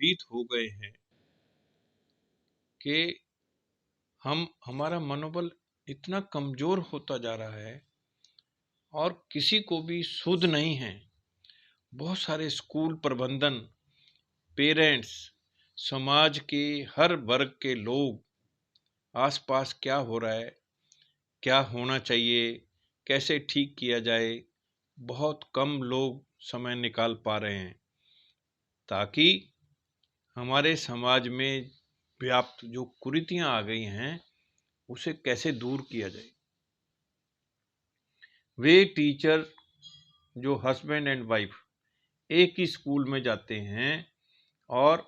भयभीत हो गए हैं कि हमारा मनोबल इतना कमजोर होता जा रहा है और किसी को भी सुध नहीं है। बहुत सारे स्कूल प्रबंधन, पेरेंट्स, समाज के हर वर्ग के लोग आसपास क्या हो रहा है, क्या होना चाहिए, कैसे ठीक किया जाए, बहुत कम लोग समय निकाल पा रहे हैं ताकि हमारे समाज में व्याप्त जो कुरीतियां आ गई हैं उसे कैसे दूर किया जाए। वे टीचर जो हस्बैंड एंड वाइफ एक ही स्कूल में जाते हैं और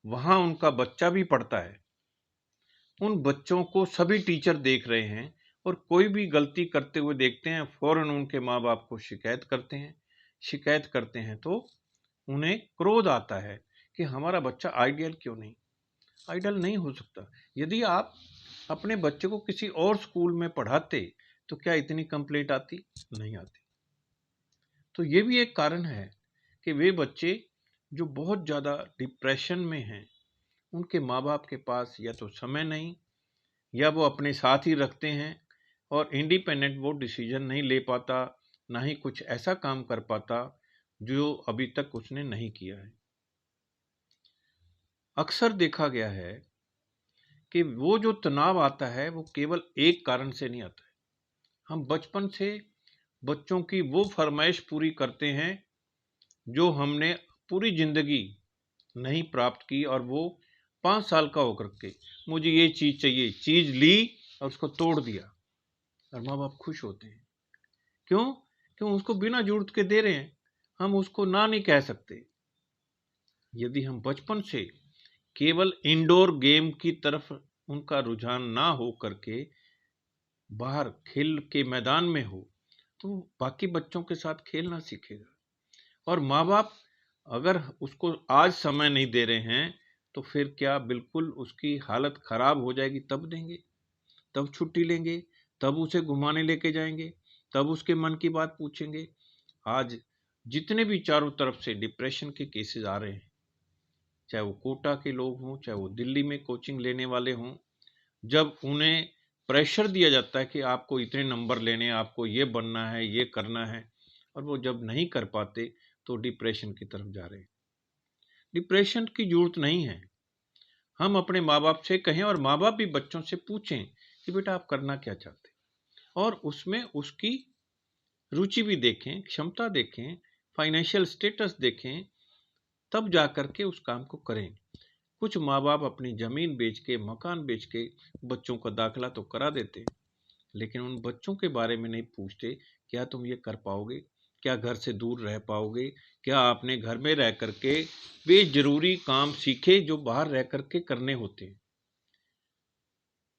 वहां उनका बच्चा भी पढ़ता है, उन बच्चों को सभी टीचर देख रहे हैं और कोई भी गलती करते हुए देखते हैं फौरन उनके माँ बाप को शिकायत करते हैं। शिकायत करते हैं तो उन्हें क्रोध आता है कि हमारा बच्चा आइडियल क्यों नहीं। आइडियल नहीं हो सकता। यदि आप अपने बच्चे को किसी और स्कूल में पढ़ाते तो क्या इतनी कंप्लेंट आती? नहीं आती। तो ये भी एक कारण है कि वे बच्चे जो बहुत ज़्यादा डिप्रेशन में हैं, उनके माँ बाप के पास या तो समय नहीं या वो अपने साथ ही रखते हैं और इंडिपेंडेंट वो डिसीजन नहीं ले पाता, ना ही कुछ ऐसा काम कर पाता जो अभी तक उसने नहीं किया है। अक्सर देखा गया है कि वो जो तनाव आता है वो केवल एक कारण से नहीं आता है। हम बचपन से बच्चों की वो फरमाइश पूरी करते हैं जो हमने पूरी जिंदगी नहीं प्राप्त की, और वो 5 साल का होकर के मुझे ये चीज चाहिए, चीज ली और उसको तोड़ दिया और माँ बाप खुश होते हैं। क्यों? क्यों? उसको बिना जरूरत के दे रहे हैं, हम उसको ना नहीं कह सकते। यदि हम बचपन से केवल इंडोर गेम की तरफ उनका रुझान ना हो करके बाहर खेल के मैदान में हो तो बाकी बच्चों के साथ खेलना सीखेगा। और माँ बाप अगर उसको आज समय नहीं दे रहे हैं तो फिर क्या बिल्कुल उसकी हालत खराब हो जाएगी तब देंगे, तब छुट्टी लेंगे, तब उसे घुमाने लेके जाएंगे, तब उसके मन की बात पूछेंगे। आज जितने भी चारों तरफ से डिप्रेशन के केसेस आ रहे हैं, चाहे वो कोटा के लोग हों, चाहे वो दिल्ली में कोचिंग लेने वाले हों, जब उन्हें प्रेशर दिया जाता है कि आपको इतने नंबर लेने हैं, आपको ये बनना है, ये करना है, और वो जब नहीं कर पाते तो डिप्रेशन की तरफ जा रहे हैं। डिप्रेशन की जरूरत नहीं है। हम अपने माँ बाप से कहें और माँ बाप भी बच्चों से पूछें कि बेटा आप करना क्या चाहते हैं, और उसमें उसकी रुचि भी देखें, क्षमता देखें, फाइनेंशियल स्टेटस देखें, तब जा करके उस काम को करें। कुछ माँ बाप अपनी जमीन बेच के, मकान बेच के बच्चों का दाखिला तो करा देते हैं, लेकिन उन बच्चों के बारे में नहीं पूछते, क्या तुम ये कर पाओगे, क्या घर से दूर रह पाओगे, क्या आपने घर में रह करके वे जरूरी काम सीखे जो बाहर रह करके करने होते हैं।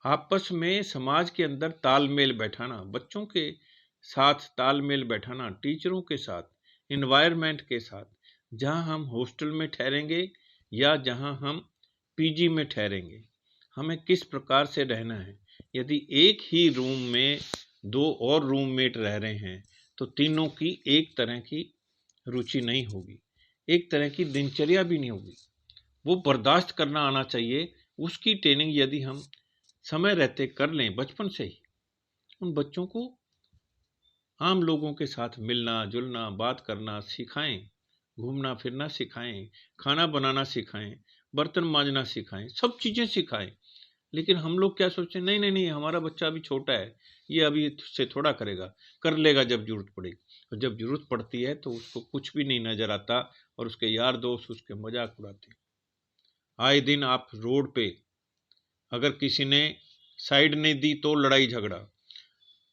आपस में समाज के अंदर तालमेल बैठाना, बच्चों के साथ तालमेल बैठाना, टीचरों के साथ, इन्वायरमेंट के साथ, जहां हम हॉस्टल में ठहरेंगे या जहां हम पीजी में ठहरेंगे, हमें किस प्रकार से रहना है। यदि एक ही रूम में दो और रूममेट रह रहे हैं तो तीनों की एक तरह की रुचि नहीं होगी, एक तरह की दिनचर्या भी नहीं होगी। वो बर्दाश्त करना आना चाहिए। उसकी ट्रेनिंग यदि हम समय रहते कर लें बचपन से ही, उन बच्चों को आम लोगों के साथ मिलना जुलना, बात करना सिखाएं, घूमना फिरना सिखाएं, खाना बनाना सिखाएं, बर्तन मांजना सिखाएं, सब चीजें सिखाएं। लेकिन हम लोग क्या सोचते हैं, नहीं नहीं नहीं, हमारा बच्चा अभी छोटा है, ये अभी से थोड़ा करेगा, कर लेगा जब जरूरत पड़ेगी। और जब जरूरत पड़ती है तो उसको कुछ भी नहीं नजर आता और उसके यार दोस्त उसके मजाक उड़ाते हैं। आए दिन आप रोड पे अगर किसी ने साइड नहीं दी तो लड़ाई झगड़ा।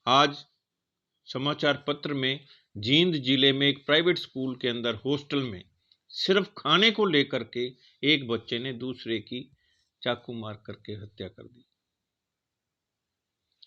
आज समाचार पत्र में जींद जिले में एक प्राइवेट स्कूल के अंदर हॉस्टल में सिर्फ खाने को लेकर के एक बच्चे ने दूसरे की चाकू मार करके हत्या कर दी।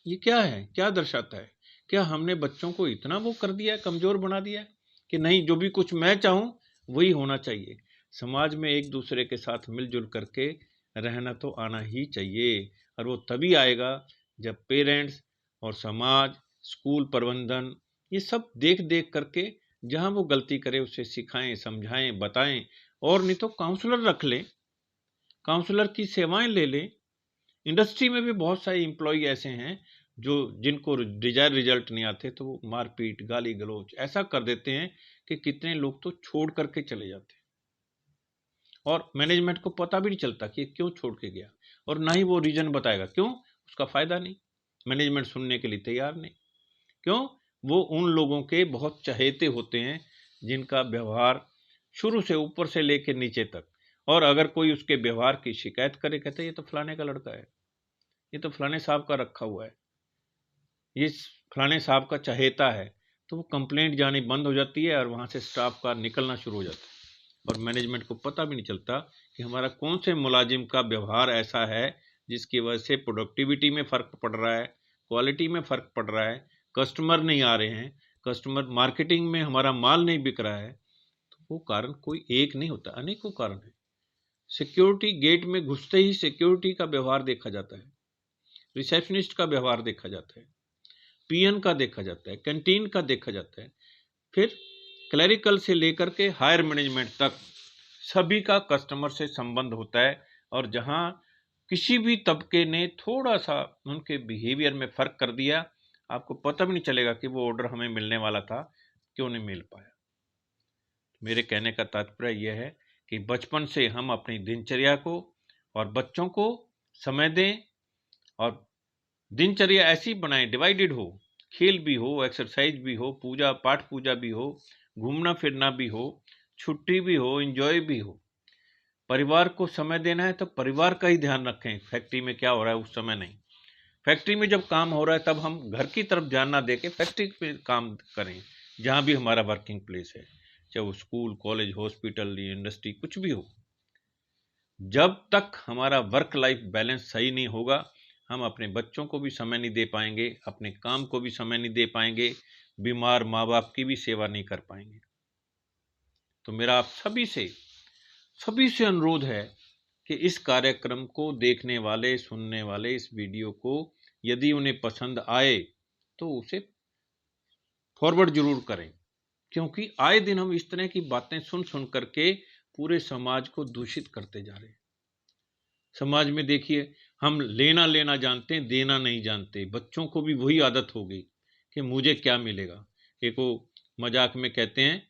ये क्या है, क्या दर्शाता है? क्या हमने बच्चों को इतना वो कर दिया है, कमजोर बना दिया है कि नहीं जो भी कुछ मैं चाहूं वही होना चाहिए। समाज में एक दूसरे के साथ मिलजुल करके रहना तो आना ही चाहिए, और वो तभी आएगा जब पेरेंट्स और समाज, स्कूल प्रबंधन, ये सब देख देख करके जहां वो गलती करे उसे सिखाएं, समझाएं, बताएं, और नहीं तो काउंसलर रख लें, काउंसलर की सेवाएं ले लें। इंडस्ट्री में भी बहुत सारे एम्प्लॉय ऐसे हैं जो जिनको डिजायर रिजल्ट नहीं आते तो वो मारपीट, गाली गलौज ऐसा कर देते हैं कि कितने लोग तो छोड़ करके चले जाते हैं और मैनेजमेंट को पता भी नहीं चलता कि ये क्यों छोड़ के गया, और ना ही वो रीजन बताएगा क्यों, उसका फायदा नहीं, मैनेजमेंट सुनने के लिए तैयार नहीं। क्यों? वो उन लोगों के बहुत चहेते होते हैं जिनका व्यवहार शुरू से ऊपर से लेकर नीचे तक, और अगर कोई उसके व्यवहार की शिकायत करे, कहते हैं ये तो फलाने का लड़का है, ये तो फलाने साहब का रखा हुआ है, ये फलाने साहब का चहेता है, तो वो कंप्लेंट जानी बंद हो जाती है और वहां से स्टाफ का निकलना शुरू हो जाता है और मैनेजमेंट को पता भी नहीं चलता कि हमारा कौन से मुलाजिम का व्यवहार ऐसा है जिसकी वजह से प्रोडक्टिविटी में फर्क पड़ रहा है, क्वालिटी में फर्क पड़ रहा है, कस्टमर नहीं आ रहे हैं, कस्टमर मार्केटिंग में हमारा माल नहीं बिक रहा है। तो वो कारण कोई एक नहीं होता, अनेकों कारण है। सिक्योरिटी गेट में घुसते ही सिक्योरिटी का व्यवहार देखा जाता है, रिसेप्शनिस्ट का व्यवहार देखा जाता है, पीएन का देखा जाता है, कैंटीन का देखा जाता है, फिर क्लरिकल से लेकर के हायर मैनेजमेंट तक सभी का कस्टमर से संबंध होता है। और जहां किसी भी तबके ने थोड़ा सा उनके बिहेवियर में फर्क कर दिया, आपको पता भी नहीं चलेगा कि वो ऑर्डर हमें मिलने वाला था, क्यों नहीं मिल पाया। मेरे कहने का तात्पर्य यह है कि बचपन से हम अपनी दिनचर्या को और बच्चों को समय दें, और दिनचर्या ऐसी बनाएं डिवाइडेड हो, खेल भी हो, एक्सरसाइज भी हो, पूजा पाठ पूजा भी हो, घूमना फिरना भी हो, छुट्टी भी हो, एंजॉय भी हो। परिवार को समय देना है तो परिवार का ही ध्यान रखें, फैक्ट्री में क्या हो रहा है उस समय नहीं। फैक्ट्री में जब काम हो रहा है तब हम घर की तरफ ध्यान ना देके फैक्ट्री पे काम करें, जहां भी हमारा वर्किंग प्लेस है, चाहे वो स्कूल, कॉलेज, हॉस्पिटल, इंडस्ट्री, कुछ भी हो। जब तक हमारा वर्क लाइफ बैलेंस सही नहीं होगा, हम अपने बच्चों को भी समय नहीं दे पाएंगे, अपने काम को भी समय नहीं दे पाएंगे, बीमार माँ बाप की भी सेवा नहीं कर पाएंगे। तो मेरा आप सभी से अनुरोध है कि इस कार्यक्रम को देखने वाले, सुनने वाले इस वीडियो को यदि उन्हें पसंद आए तो उसे फॉरवर्ड जरूर करें, क्योंकि आए दिन हम इस तरह की बातें सुन सुन करके पूरे समाज को दूषित करते जा रहे हैं। समाज में देखिए, हम लेना लेना जानते हैं, देना नहीं जानते। बच्चों को भी वही आदत हो गई कि मुझे क्या मिलेगा। एक वो मजाक में कहते हैं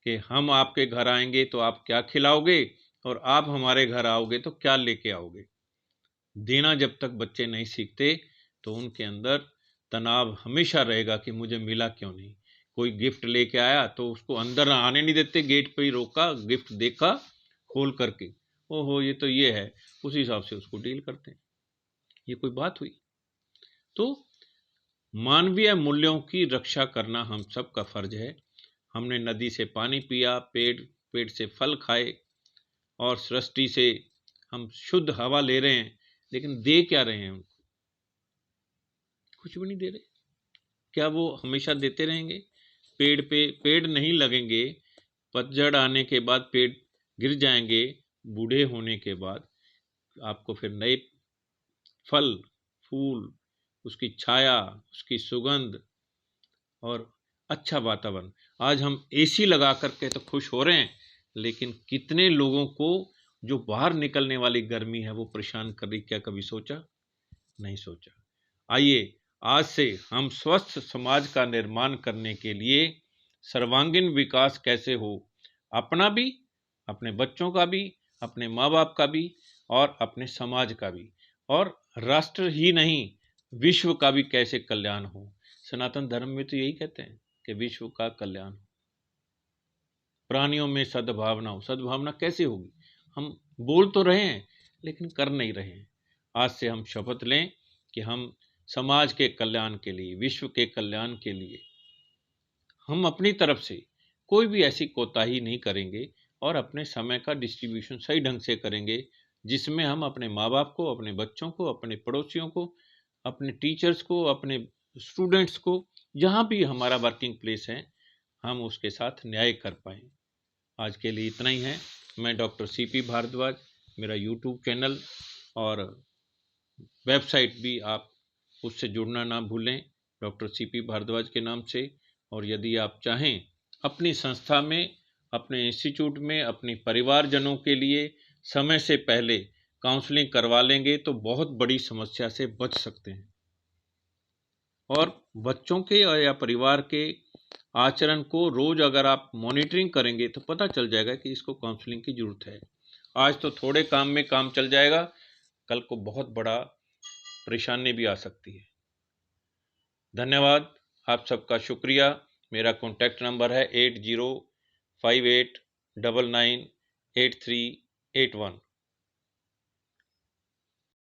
कि हम आपके घर आएंगे तो आप क्या खिलाओगे, और आप हमारे घर आओगे तो क्या लेके आओगे। देना जब तक बच्चे नहीं सीखते तो उनके अंदर तनाव हमेशा रहेगा कि मुझे मिला क्यों नहीं। कोई गिफ्ट लेके आया तो उसको अंदर आने नहीं देते, गेट पे ही रोका, गिफ्ट देखा खोल करके, ओहो ये तो ये है, उस हिसाब से उसको डील करते हैं। ये कोई बात हुई? तो मानवीय मूल्यों की रक्षा करना हम सबका फर्ज है। हमने नदी से पानी पिया, पेड़ से फल खाए, और सृष्टि से हम शुद्ध हवा ले रहे हैं, लेकिन दे क्या रहे हैं उनको? कुछ भी नहीं दे रहे। क्या वो हमेशा देते रहेंगे? पेड़ पे पेड़ नहीं लगेंगे, पतझड़ आने के बाद पेड़ गिर जाएंगे, बूढ़े होने के बाद आपको फिर नए फल, फूल, उसकी छाया, उसकी सुगंध और अच्छा वातावरण। आज हम एसी लगा करके तो खुश हो रहे हैं, लेकिन कितने लोगों को जो बाहर निकलने वाली गर्मी है वो परेशान कर रही, क्या कभी सोचा? नहीं सोचा। आइए आज से हम स्वस्थ समाज का निर्माण करने के लिए सर्वांगीण विकास कैसे हो, अपना भी, अपने बच्चों का भी, अपने माँ बाप का भी, और अपने समाज का भी, और राष्ट्र ही नहीं विश्व का भी कैसे कल्याण हो। सनातन धर्म में तो यही कहते हैं कि विश्व का कल्याण हो, प्राणियों में सद्भावना हो। सद्भावना कैसे होगी? हम बोल तो रहे हैं लेकिन कर नहीं रहे हैं। आज से हम शपथ लें कि हम समाज के कल्याण के लिए, विश्व के कल्याण के लिए हम अपनी तरफ से कोई भी ऐसी कोताही नहीं करेंगे, और अपने समय का डिस्ट्रीब्यूशन सही ढंग से करेंगे, जिसमें हम अपने माँ बाप को, अपने बच्चों को, अपने पड़ोसियों को, अपने टीचर्स को, अपने स्टूडेंट्स को, जहाँ भी हमारा वर्किंग प्लेस है, हम उसके साथ न्याय कर पाएँ। आज के लिए इतना ही है। मैं डॉक्टर सीपी भारद्वाज, मेरा यूट्यूब चैनल और वेबसाइट भी आप उससे जुड़ना ना भूलें, डॉक्टर सीपी भारद्वाज के नाम से। और यदि आप चाहें अपनी संस्था में अपने इंस्टीट्यूट में अपनी परिवारजनों के लिए समय से पहले काउंसलिंग करवा लेंगे तो बहुत बड़ी समस्या से बच सकते हैं। और बच्चों के या परिवार के आचरण को रोज अगर आप मॉनिटरिंग करेंगे तो पता चल जाएगा कि इसको काउंसलिंग की जरूरत है। आज तो थोड़े काम में काम चल जाएगा, कल को बहुत बड़ा परेशानी भी आ सकती है। धन्यवाद, आप सबका शुक्रिया। मेरा कॉन्टैक्ट नंबर है 8058998381।